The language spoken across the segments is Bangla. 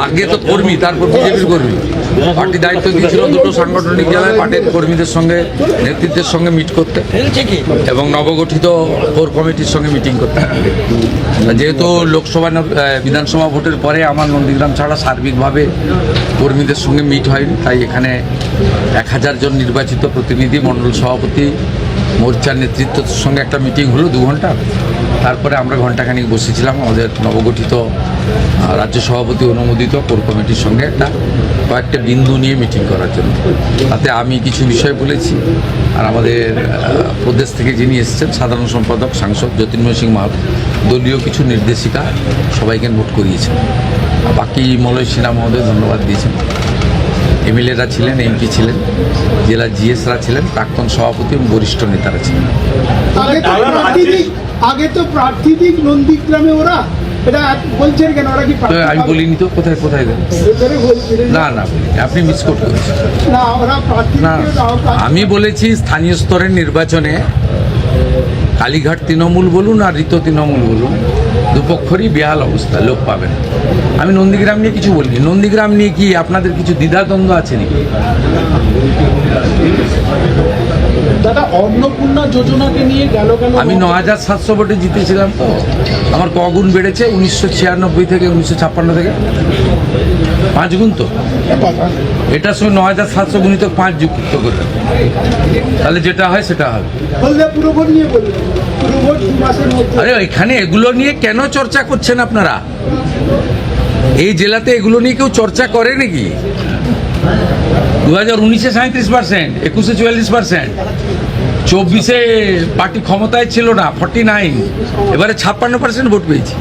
আগে তো কর্মী, তারপর বিজেপির কর্মী। পার্টি দায়িত্ব দিয়েছিল দুটো সাংগঠনিক জেলায় পার্টির কর্মীদের সঙ্গে, নেতৃত্বের সঙ্গে মিট করতে এবং নবগঠিত কোর কমিটির সঙ্গে মিটিং করতে। যেহেতু লোকসভা বিধানসভা ভোটের পরে আমার নন্দীগ্রাম ছাড়া সার্বিকভাবে কর্মীদের সঙ্গে মিট হয়নি, তাই এখানে 1000 জন নির্বাচিত প্রতিনিধি, মণ্ডল সভাপতি, মোর্চার নেতৃত্বের সঙ্গে একটা মিটিং হলো 2 ঘন্টা। তারপরে আমরা ঘণ্টাখানিক বসেছিলাম আমাদের নবগঠিত রাজ্য সভাপতি অনুমোদিত কোর কমিটির সঙ্গে একটা কয়েকটা বিন্দু নিয়ে মিটিং করার জন্য। তাতে আমি কিছু বিষয় বলেছি, আর আমাদের প্রদেশ থেকে যিনি এসেছেন সাধারণ সম্পাদক সাংসদ জ্যোতির্ময় সিং মাহাতো দলীয় কিছু নির্দেশিকা সবাইকে নোট করিয়েছেন। বাকি মলয় সিনহা মহোদয় ধন্যবাদ দিয়েছেন। এমএলএরা ছিলেন, এমপি ছিলেন, জেলা জিএসরা ছিলেন, প্রাক্তন সভাপতি এবং বরিষ্ঠ নেতারা ছিলেন। আগে তো প্রার্থীদিক নন্দীগ্রামে ওরা এটা বলছেন কেন? ওরা কি আমি বলিনি তো, কোথায় কোথায় দেন? না না, আপনি মিসকোট করেছেন। না, আমি বলেছি স্থানীয় স্তরের নির্বাচনে কালীঘাট তৃণমূল বলুন আর ঋত তৃণমূল বলুন, দুপক্ষরই বেহাল অবস্থা, লোক পাবেন। আমি নন্দীগ্রাম নিয়ে কিছু বলিনি। নন্দীগ্রাম নিয়ে কি আপনাদের কিছু দ্বিধাদ্বন্দ্ব আছে নাকি? দাদা, অন্নপূর্ণা যোজনাকে নিয়ে গেল আমি 9700 ভোটে জিতেছিলাম, তো আমার কগুণ বেড়েছে 1996 থেকে 1956 থেকে 5 গুণ। তো এটার সঙ্গে 9700 গুণিত 5 যুক্ত করে, তাহলে যেটা হয় সেটা হবে। আরে এখানে এগুলো নিয়ে কেন চর্চা করছেন আপনারা? এই জেলাতে এগুলো নিয়ে কেউ চর্চা করে নাকি? 2019-এ 37%, 21-এ 44%, 24-এ পার্টি ক্ষমতায় ছিল না 49, এবারে 56% ভোট পেয়েছি।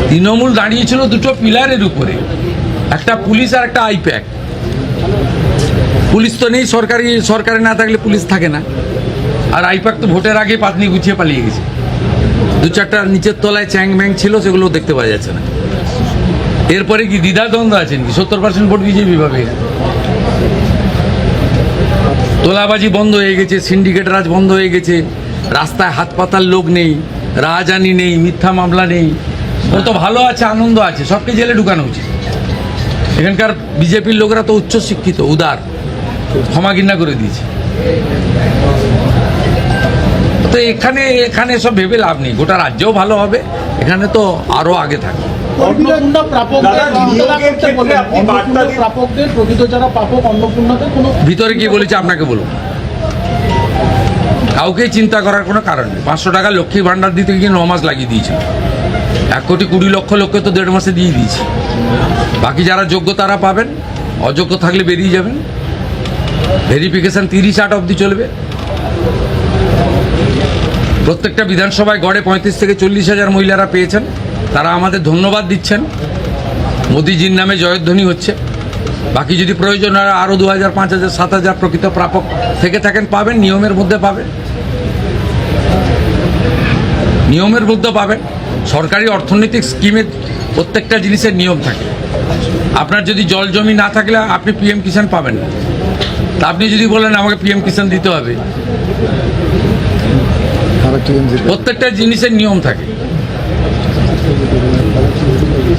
তৃণমূল দাঁড়িয়েছিল দুটো পিলারের উপরে, একটা পুলিশ আর একটা আইপ্যাক। পুলিশ তো নেই, সরকারে না থাকলে পুলিশ থাকে না, আর আইপ্যাক তো ভোটের আগে পাতনি গুছিয়ে পালিয়ে গেছে। 2-4টা নিচের তলায় চ্যাং ম্যাং ছিল, সেগুলো দেখতে পাওয়া যাচ্ছে না। এরপরে কি দ্বিধাদ্বন্দ্ব আছে নাকি? 70% ভোট বিজেপি পাবে। তোলাবাজি বন্ধ হয়ে গেছে, সিন্ডিকেট রাজ বন্ধ হয়ে গেছে, রাস্তায় হাত পাতার লোক নেই, রাজধানী নেই, মিথ্যা মামলা নেই। ও তো ভালো আছে, আনন্দ আছে, সবকে জেলে ঢুকানো উচিত। এখানকার বিজেপির লোকেরা তো উচ্চ শিক্ষিত, উদার, ক্ষমা ঘৃণা করে দিয়েছে। তো এখানে সব ভেবে লাভ নেই। গোটা রাজ্যও ভালো হবে, এখানে তো আরো আগে থাকবে। ভিতরে কি বলেছে আপনাকে বলুন? কাউকে চিন্তা করার কোনো কারণ নেই। 500 টাকা লক্ষ্মী ভান্ডার দিতে গিয়ে 9 মাস লাগিয়ে দিয়েছিল। 1,20,00,000 লোককে তো 1.5 মাসে দিয়ে দিয়েছে। বাকি যারা যোগ্য তারা পাবেন, অযোগ্য থাকলে বেরিয়ে যাবেন। ভেরিফিকেশন 30-8 অবধি চলবে। প্রত্যেকটা বিধানসভায় গড়ে 35 থেকে 40,000 মহিলারা পেয়েছেন, তারা আমাদের ধন্যবাদ দিচ্ছেন। মোদিজির নামে জয়ধ্বনি হচ্ছে। বাকি যদি প্রয়োজন হয় আরও 2,000, 5,000, 7,000 প্রকৃত প্রাপক থেকে থাকেন, পাবেন। নিয়মের মধ্যে পাবেন, নিয়মের মধ্যে পাবেন। সরকারি অর্থনৈতিক স্কিমের প্রত্যেকটা জিনিসের নিয়ম থাকে। আপনার যদি জল জমি না থাকলে আপনি পিএম কিষাণ পাবেন না। তা আপনি যদি বলেন আমাকে পিএম কিষাণ দিতে হবে, প্রত্যেকটা জিনিসের নিয়ম থাকে।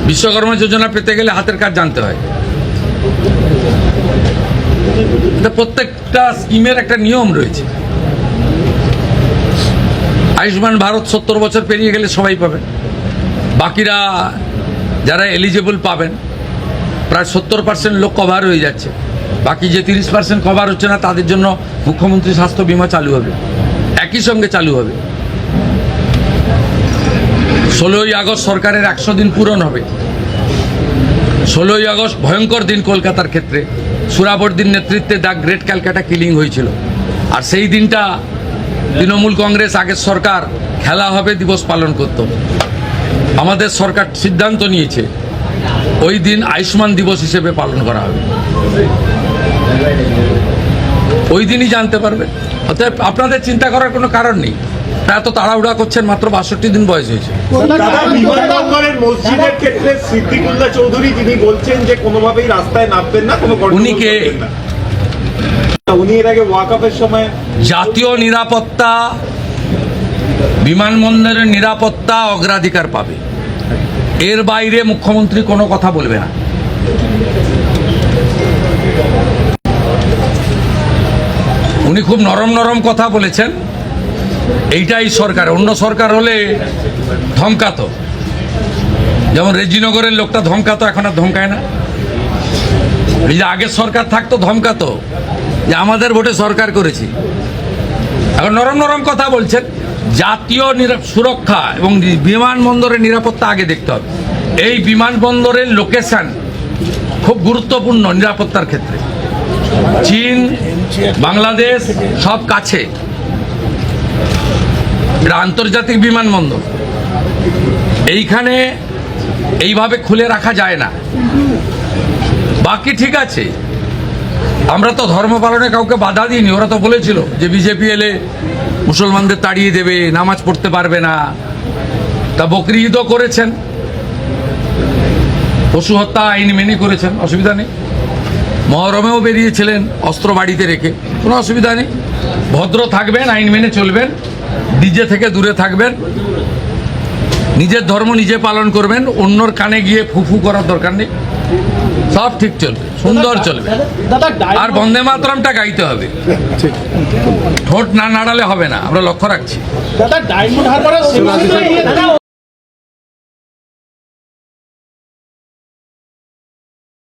বিশ্বকর্মা যোজনা পেতে গেলে হাতের কাজ জানতে হয়। প্রত্যেকটা স্কিমের একটা নিয়ম রয়েছে। আয়ুষ্মান ভারত 70 বছর পেরিয়ে গেলে সবাই পাবেন। বাকিরা যারা এলিজেবল পাবেন, প্রায় 70% লোক কভার হয়ে যাচ্ছে। বাকি যে 30% কভার হচ্ছে না, তাদের জন্য মুখ্যমন্ত্রী স্বাস্থ্য বীমা চালু হবে, একই সঙ্গে চালু হবে। 16ই আগস্ট সরকারের 100 দিন পূরণ হবে। 16ই আগস্ট ভয়ঙ্কর দিন কলকাতার ক্ষেত্রে। সুরাবর্দির নেতৃত্বে দ্য গ্রেট ক্যালকাটা কিলিং হয়েছিল, আর সেই দিনটা তৃণমূল কংগ্রেস আগের সরকার খেলা হবে দিবস পালন করত। আমাদের সরকার সিদ্ধান্ত নিয়েছে ওই দিন আয়ুষ্মান দিবস হিসেবে পালন করা হবে। ওই দিনই জানতে পারবে। অতএব আপনাদের চিন্তা করার কোনো কারণ নেই। এত তাড়াহুড়া করছেন, মাত্র 62 দিন বয়স হয়েছে। মসজিদের ক্ষেত্রে সিদ্দিকুল্লাহ চৌধুরী তিনি বলছেন যে কোনোভাবেই রাস্তায় নামবেন না, কোনো উনি কে? উনি এর আগে ওয়াকফের সময় জাতীয় নিরাপত্তা, বিমানবন্দরের নিরাপত্তা অগ্রাধিকার পাবে। এর বাইরে মুখ্যমন্ত্রী কোনো কথা বলবে না। উনি খুব নরম নরম কথা বলেছেন। এইটাই সরকার, অন্য সরকার হলে ধমকাতো, যেমন রেজিনগরের লোকটা ধমকাতো, এখন আর ধমকায় না। এই যে আগের সরকার থাকতো ধমকাতো যে আমাদের ভোটে সরকার করেছি, এখন নরম নরম কথা বলছেন। জাতীয় সুরক্ষা এবং বিমানবন্দরের নিরাপত্তা আগে দেখতে হবে। এই বিমানবন্দরের লোকেশন খুব গুরুত্বপূর্ণ নিরাপত্তার ক্ষেত্রে। চীন, বাংলাদেশ সব কাছে, এটা আন্তর্জাতিক বিমানবন্দর। এইখানে এইভাবে খুলে রাখা যায় না। বাকি ঠিক আছে, আমরা তো ধর্ম পালনে কাউকে বাধা দিইনি। ওরা তো বলেছিল যে বিজেপি এলে মুসলমানদের তাড়িয়ে দেবে, নামাজ পড়তে পারবে না। তা বকরি ঈদও করেছেন, পশু হত্যা আইন মেনে করেছেন, অসুবিধা নেই। মহরমেও বেরিয়েছিলেন অস্ত্র বাড়িতে রেখে, কোনো অসুবিধা নেই। ভদ্র থাকবেন, আইন মেনে চলবেন, ডিজে থেকে দূরে থাকবেন, নিজের ধর্ম নিজে পালন করবেন, অন্যর কানে গিয়ে ফুফু করার দরকার নেই। সব ঠিক চলবে, সুন্দর চলবে। আর বন্দে মাতরমটা গাইতে হবে, ঠোঁট না নাড়ালে হবে না, আমরা লক্ষ্য রাখছি। দাদা ডায়মন্ড হারবারের